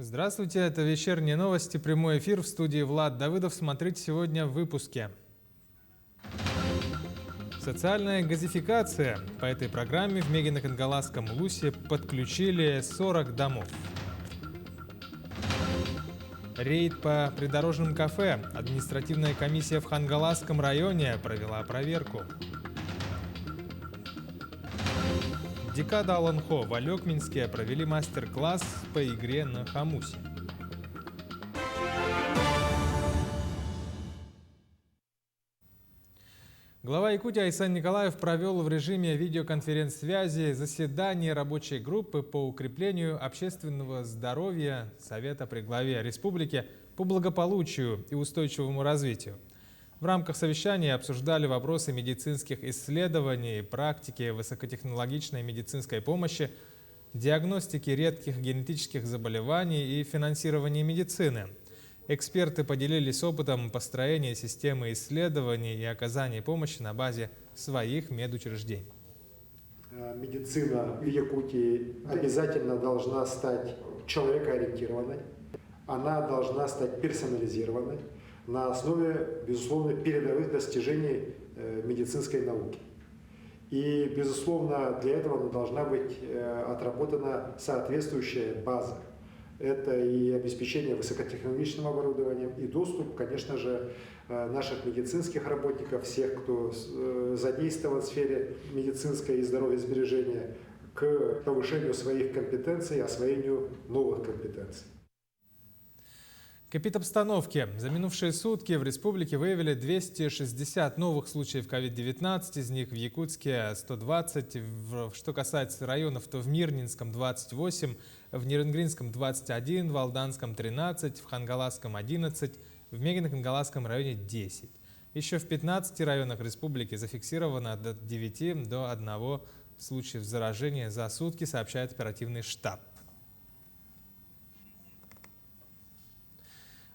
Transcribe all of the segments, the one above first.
Здравствуйте, это вечерние новости, прямой эфир в студии Влад Давыдов. Смотрите сегодня в выпуске. Социальная газификация. По этой программе в Мегино-Кангаласском улусе подключили 40 домов. Рейд по придорожным кафе. Административная комиссия в Хангаласском районе провела проверку. Декада Аланхо в Алекминске провели мастер-класс по игре на хамусе. Глава Якутии Айсан Николаев провел в режиме видеоконференц-связи заседание рабочей группы по укреплению общественного здоровья Совета при главе республики по благополучию и устойчивому развитию. В рамках совещания обсуждали вопросы медицинских исследований, практики высокотехнологичной медицинской помощи, диагностики редких генетических заболеваний и финансирования медицины. Эксперты поделились опытом построения системы исследований и оказания помощи на базе своих медучреждений. Медицина в Якутии обязательно должна стать человекоориентированной, она должна стать персонализированной на основе, безусловно, передовых достижений медицинской науки. И, безусловно, для этого должна быть отработана соответствующая база. Это и обеспечение высокотехнологичным оборудованием, и доступ, конечно же, наших медицинских работников, всех, кто задействован в сфере медицинской и здоровьесбережения, к повышению своих компетенций, освоению новых компетенций. Эпидобстановки. За минувшие сутки в республике выявили 260 новых случаев COVID-19, из них в Якутске 120. Что касается районов, то в Мирнинском 28, в Неренгринском 21, в Алданском 13, в Хангаласском 11, в Мегино-Кангаласском районе 10. Еще в 15 районах республики зафиксировано от 9 до 1 случаев заражения за сутки, сообщает оперативный штаб.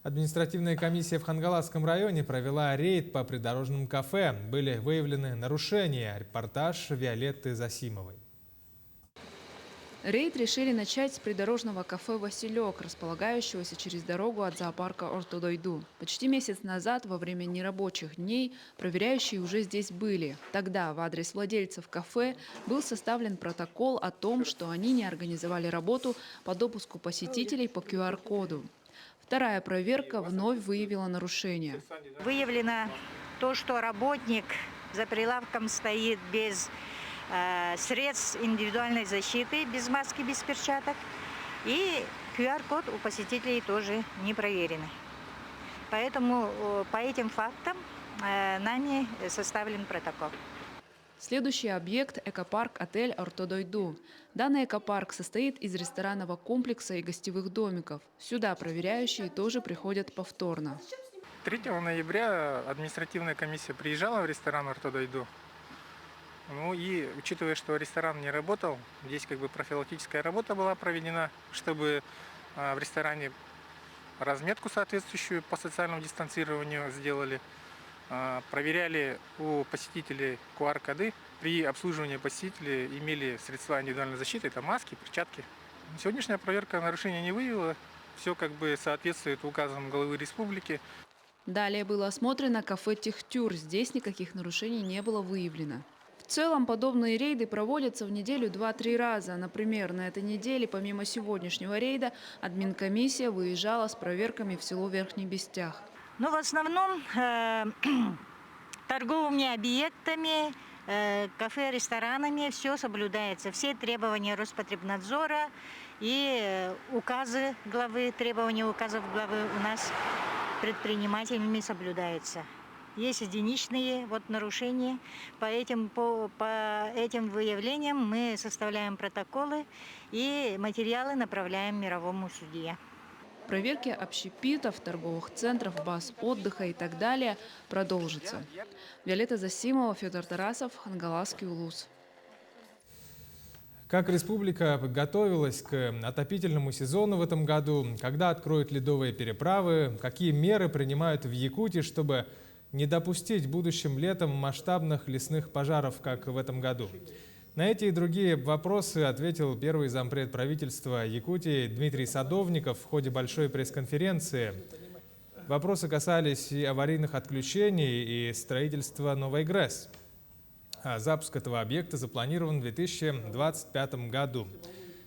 Административная комиссия в Хангаласском районе провела рейд по придорожным кафе. Были выявлены нарушения. Репортаж Виолетты Засимовой. Рейд решили начать с придорожного кафе «Василек», располагающегося через дорогу от зоопарка Ортодойду. Почти месяц назад, во время нерабочих дней, проверяющие уже здесь были. Тогда в адрес владельцев кафе был составлен протокол о том, что они не организовали работу по допуску посетителей по QR-коду. Вторая проверка вновь выявила нарушения. Выявлено то, что работник за прилавком стоит без средств индивидуальной защиты, без маски, без перчаток. И QR-код у посетителей тоже не проверены. Поэтому по этим фактам нами составлен протокол. Следующий объект – экопарк-отель «Ортодойду». Данный экопарк состоит из ресторанного комплекса и гостевых домиков. Сюда проверяющие тоже приходят повторно. 3 ноября административная комиссия приезжала в ресторан «Ортодойду». Ну и учитывая, что ресторан не работал, здесь профилактическая работа была проведена, чтобы в ресторане разметку соответствующую по социальному дистанцированию сделали. Проверяли у посетителей QR-коды. При обслуживании посетителей имели средства индивидуальной защиты, это маски, перчатки. Сегодняшняя проверка нарушений не выявила. Все соответствует указам главы республики. Далее было осмотрено кафе «Техтюр». Здесь никаких нарушений не было выявлено. В целом подобные рейды проводятся в неделю 2-3 раза. Например, на этой неделе, помимо сегодняшнего рейда, админкомиссия выезжала с проверками в село Верхний Бестях. Но в основном торговыми объектами, кафе, ресторанами все соблюдается. Все требования Роспотребнадзора и указы главы, требования указов главы у нас предпринимателями соблюдаются. Есть единичные нарушения. По этим выявлениям мы составляем протоколы и материалы направляем мировому судье. Проверки общепитов, торговых центров, баз отдыха и так далее продолжатся. Виолетта Засимова, Федор Тарасов, Хангаласский улус. Как республика готовилась к отопительному сезону в этом году, когда откроют ледовые переправы, какие меры принимают в Якутии, чтобы не допустить будущим летом масштабных лесных пожаров, как в этом году. На эти и другие вопросы ответил первый зампред правительства Якутии Дмитрий Садовников в ходе большой пресс-конференции. Вопросы касались и аварийных отключений, и строительства новой ГРЭС. А запуск этого объекта запланирован в 2025 году.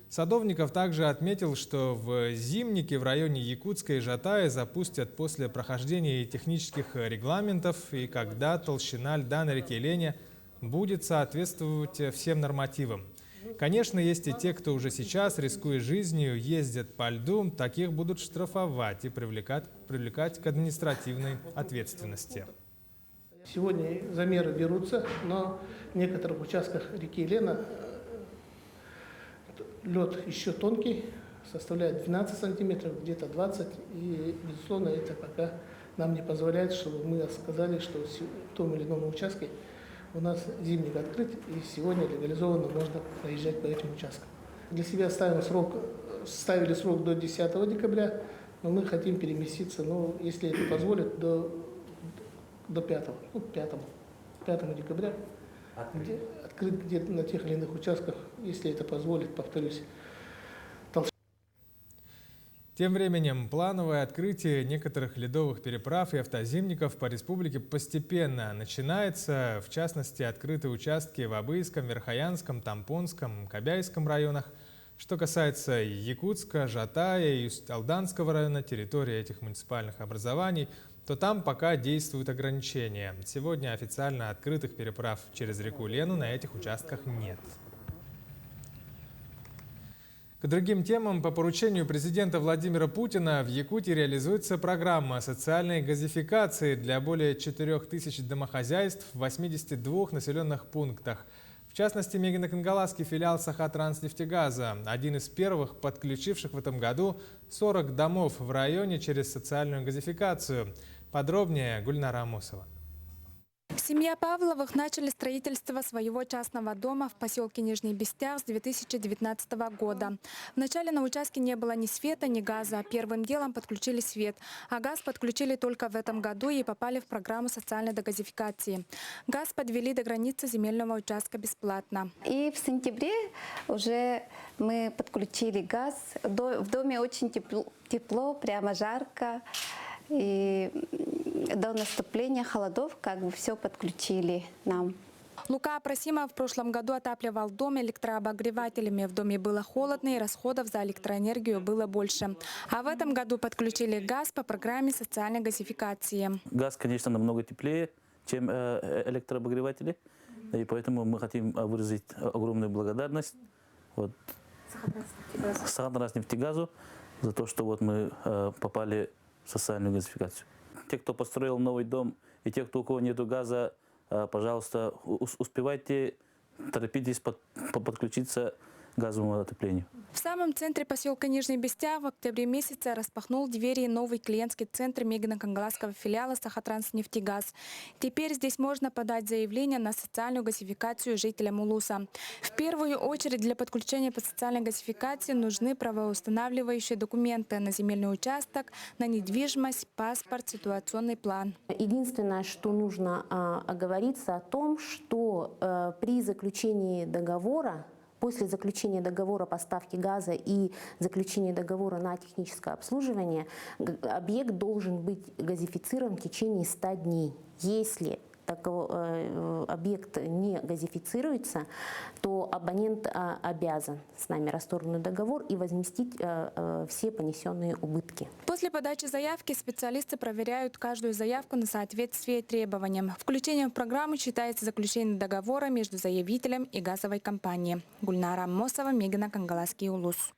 Садовников также отметил, что в Зимнике в районе Якутска и Жатая запустят после прохождения технических регламентов и когда толщина льда на реке Лене будет соответствовать всем нормативам. Конечно, есть и те, кто уже сейчас, рискуя жизнью, ездят по льду, таких будут штрафовать и привлекать к административной ответственности. Сегодня замеры берутся, но в некоторых участках реки Лена лед еще тонкий, составляет 12 сантиметров, где-то 20. И, безусловно, это пока нам не позволяет, чтобы мы сказали, что в том или ином участке у нас зимник открыт, и сегодня легализованно можно проезжать по этим участкам. Для себя ставили срок до 10 декабря, но мы хотим переместиться, если это позволит, до 5 декабря. Открыт где-то на тех или иных участках, если это позволит, повторюсь. Тем временем плановое открытие некоторых ледовых переправ и автозимников по республике постепенно начинается. В частности, открыты участки в Абыйском, Верхоянском, Тампонском, Кобяйском районах. Что касается Якутска, Жатая и Усть-Алданского района, территории этих муниципальных образований, то там пока действуют ограничения. Сегодня официально открытых переправ через реку Лену на этих участках нет. К другим темам. По поручению президента Владимира Путина в Якутии реализуется программа социальной газификации для более 4000 домохозяйств в 82 населенных пунктах. В частности, Мегино-Кангаласский филиал Сахатранснефтегаза, один из первых подключивших в этом году 40 домов в районе через социальную газификацию. Подробнее Гульнара Амосова. Семья Павловых начали строительство своего частного дома в поселке Нижний Бестях с 2019 года. Вначале на участке не было ни света, ни газа. Первым делом подключили свет, а газ подключили только в этом году и попали в программу социальной дегазификации. Газ подвели до границы земельного участка бесплатно. И в сентябре уже мы подключили газ. В доме очень тепло, прямо жарко. И до наступления холодов все подключили нам. Лука Апрасимов в прошлом году отапливал дом электрообогревателями. В доме было холодно и расходов за электроэнергию было больше. А в этом году подключили газ по программе социальной газификации. Газ, конечно, намного теплее, чем электрообогреватели. И поэтому мы хотим выразить огромную благодарность Сахатранснефтегазу за то, что мы попали в социальную газификацию. Те, кто построил новый дом, и те, у кого нет газа, пожалуйста, успевайте, торопитесь подключиться к газовому отоплению. В самом центре поселка Нижний Бестях в октябре месяце распахнул двери новый клиентский центр Мегино-Кангаласского филиала Сахатранснефтегаз. Теперь здесь можно подать заявление на социальную газификацию жителям Улуса. В первую очередь для подключения по социальной газификации нужны правоустанавливающие документы на земельный участок, на недвижимость, паспорт, ситуационный план. Единственное, что нужно оговориться о том, что при заключении договора, после заключения договора поставки газа и заключения договора на техническое обслуживание, объект должен быть газифицирован в течение 100 дней. Если такой объект не газифицируется, то абонент обязан с нами расторгнуть договор и возместить все понесенные убытки. После подачи заявки специалисты проверяют каждую заявку на соответствие требованиям. Включением в программу считается заключение договора между заявителем и газовой компанией. Гульнара Амосова, Мегино-Кангаласский улус.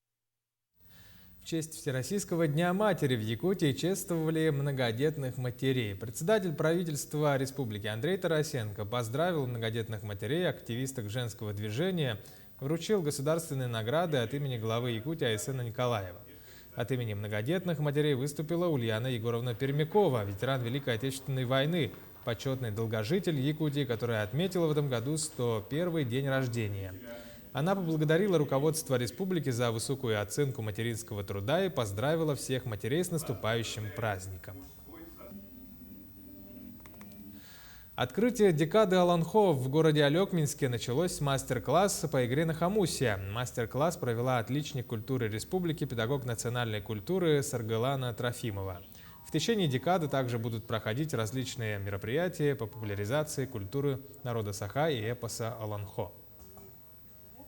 В честь Всероссийского дня матери в Якутии чествовали многодетных матерей. Председатель правительства республики Андрей Тарасенко поздравил многодетных матерей, активисток женского движения, вручил государственные награды от имени главы Якутии Айсена Николаева. От имени многодетных матерей выступила Ульяна Егоровна Пермякова, ветеран Великой Отечественной войны, почетный долгожитель Якутии, которая отметила в этом году 101-й день рождения. Она поблагодарила руководство республики за высокую оценку материнского труда и поздравила всех матерей с наступающим праздником. Открытие декады Аланхо в городе Алекминске началось с мастер-класса по игре на хомусе. Мастер-класс провела отличник культуры республики, педагог национальной культуры Саргалана Трофимова. В течение декады также будут проходить различные мероприятия по популяризации культуры народа Саха и эпоса Аланхо.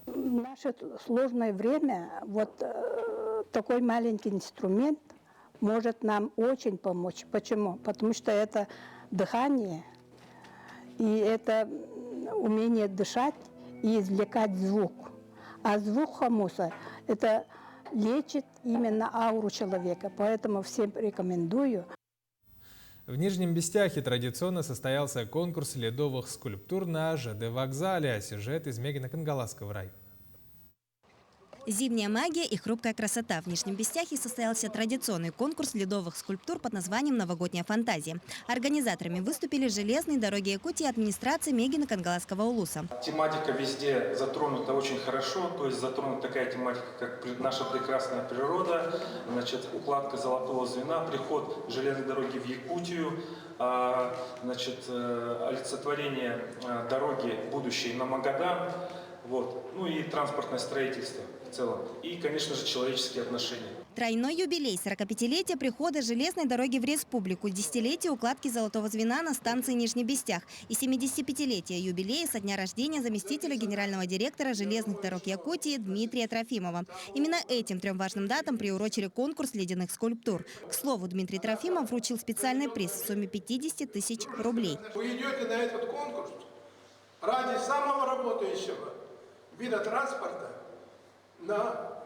В наше сложное время вот такой маленький инструмент может нам очень помочь. Почему? Потому что это дыхание, и это умение дышать и извлекать звук. А звук хомуса – это лечит именно ауру человека. Поэтому всем рекомендую. В Нижнем Бестяхе традиционно состоялся конкурс ледовых скульптур на ЖД-вокзале. Сюжет из Мегино-Кангаласского района. Зимняя магия и хрупкая красота. В Нижнем Бестяхе состоялся традиционный конкурс ледовых скульптур под названием «Новогодняя фантазия». Организаторами выступили железные дороги Якутии и администрация Мегино-Кангаласского улуса. Тематика везде затронута очень хорошо, то есть затронута такая тематика, как наша прекрасная природа, значит, укладка золотого звена, приход железной дороги в Якутию, значит, олицетворение дороги будущей на Магадан, вот, ну и транспортное строительство в целом, и, конечно же, человеческие отношения. Тройной юбилей 45-летия прихода железной дороги в республику, десятилетие укладки золотого звена на станции Нижний Бестях и 75-летие юбилея со дня рождения заместителя генерального директора железных дорог Якутии Дмитрия Трофимова. Именно этим трем важным датам приурочили конкурс ледяных скульптур. К слову, Дмитрий Трофимов вручил специальный приз в сумме 50 тысяч рублей. Вы идете на этот конкурс ради самого работающего вида транспорта на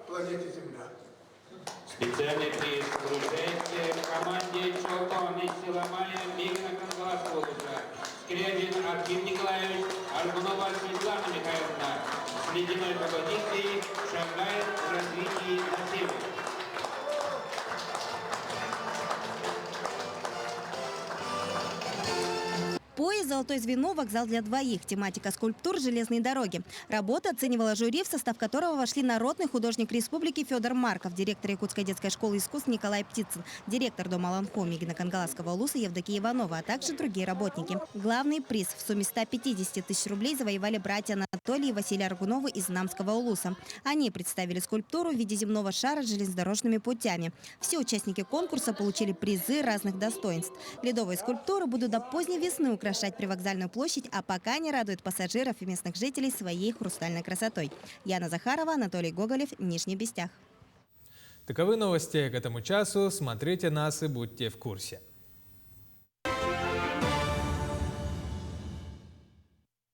планете Земля. Специальный приз вручается команде Чолтон из села Майя Мегино-Кангаласского улуса. Скрябин Артем Николаевич, Аргунова Светлана Михайловна. С ледяной пропозицией шагает в развитии на север. Поезд «Золотое звено» – вокзал для двоих. Тематика скульптур железной дороги. Работа оценивала жюри, в состав которого вошли народный художник республики Федор Марков, директор Якутской детской школы искусств Николай Птицын, директор дома Аланхо Мегино-Кангаласского улуса Евдокия Иванова, а также другие работники. Главный приз в сумме 150 тысяч рублей завоевали братья Анатолий и Василий Аргуновы из Намского улуса. Они представили скульптуру в виде земного шара с железнодорожными путями. Все участники конкурса получили призы разных достоинств. Ледовые скульптуры будут до поздней весны украшать привокзальную площадь, а пока не радуют пассажиров и местных жителей своей хрустальной красотой. Яна Захарова, Анатолий Гоголев, Нижний Бестях. Таковы новости к этому часу. Смотрите нас и будьте в курсе.